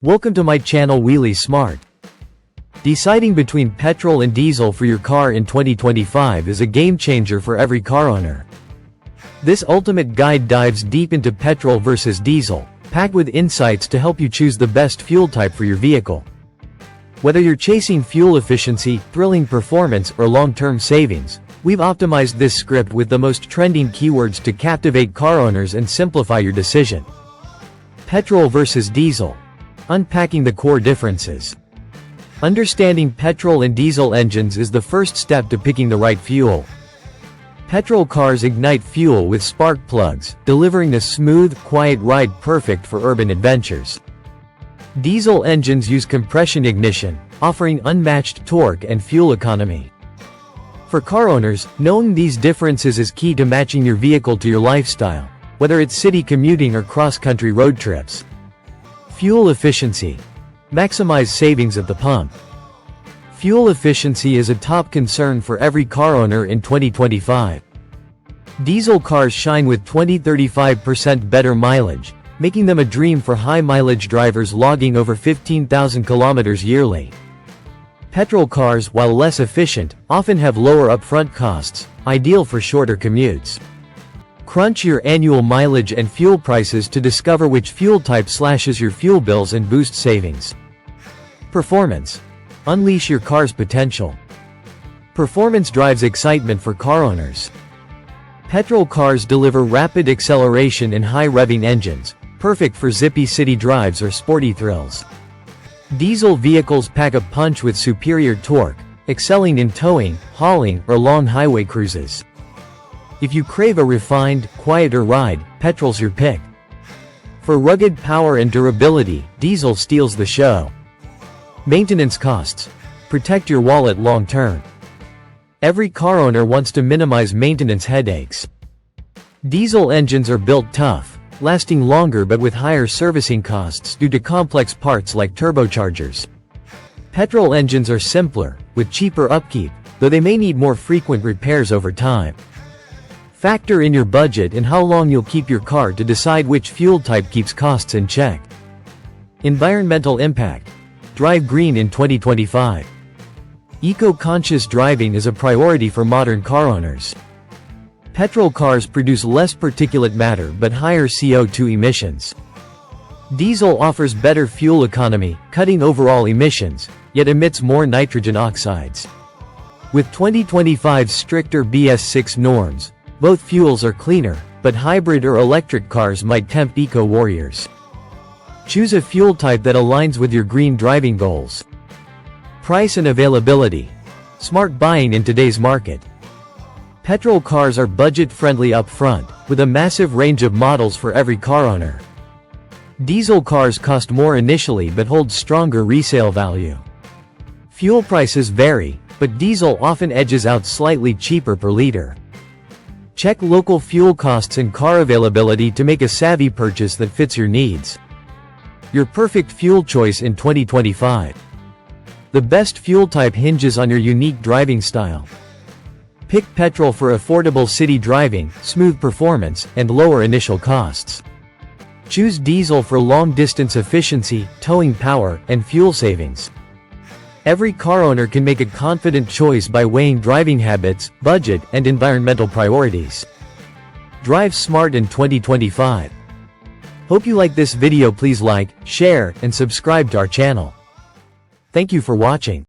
Welcome to my channel Wheelie Smart. Deciding between petrol and diesel for your car in 2025 is a game changer for every car owner. This ultimate guide dives deep into petrol versus diesel, packed with insights to help you choose the best fuel type for your vehicle. Whether you're chasing fuel efficiency, thrilling performance, or long-term savings, we've optimized this script with the most trending keywords to captivate car owners and simplify your decision. Petrol versus diesel. Unpacking the core differences. Understanding petrol and diesel engines is the first step to picking the right fuel. Petrol cars ignite fuel with spark plugs, delivering a smooth, quiet ride perfect for urban adventures. Diesel engines use compression ignition, offering unmatched torque and fuel economy. For car owners, knowing these differences is key to matching your vehicle to your lifestyle, whether it's city commuting or cross-country road trips. Fuel efficiency. Maximize savings at the pump. Fuel efficiency is a top concern for every car owner in 2025. Diesel cars shine with 20–35% better mileage, making them a dream for high-mileage drivers logging over 15,000 kilometers yearly. Petrol cars, while less efficient, often have lower upfront costs, ideal for shorter commutes. Crunch your annual mileage and fuel prices to discover which fuel type slashes your fuel bills and boosts savings. Performance. Unleash your car's potential. Performance drives excitement for car owners. Petrol cars deliver rapid acceleration and high-revving engines, perfect for zippy city drives or sporty thrills. Diesel vehicles pack a punch with superior torque, excelling in towing, hauling, or long highway cruises. If you crave a refined, quieter ride, petrol's your pick. For rugged power and durability, diesel steals the show. Maintenance costs. Protect your wallet long-term. Every car owner wants to minimize maintenance headaches. Diesel engines are built tough, lasting longer but with higher servicing costs due to complex parts like turbochargers. Petrol engines are simpler, with cheaper upkeep, though they may need more frequent repairs over time. Factor in your budget and how long you'll keep your car to decide which fuel type keeps costs in check. Environmental impact. Drive green in 2025. Eco-conscious driving is a priority for modern car owners. Petrol cars produce less particulate matter but higher CO2 emissions. Diesel offers better fuel economy, cutting overall emissions, yet emits more nitrogen oxides. With 2025's stricter BS6 norms, both fuels are cleaner, but hybrid or electric cars might tempt eco-warriors. Choose a fuel type that aligns with your green driving goals. Price and availability. Smart buying in today's market. Petrol cars are budget-friendly up front, with a massive range of models for every car owner. Diesel cars cost more initially but hold stronger resale value. Fuel prices vary, but diesel often edges out slightly cheaper per liter. Check local fuel costs and car availability to make a savvy purchase that fits your needs. Your perfect fuel choice in 2025. The best fuel type hinges on your unique driving style. Pick petrol for affordable city driving, smooth performance, and lower initial costs. Choose diesel for long-distance efficiency, towing power, and fuel savings. Every car owner can make a confident choice by weighing driving habits, budget, and environmental priorities. Drive smart in 2025. Hope you like this video. Please like, share, and subscribe to our channel. Thank you for watching.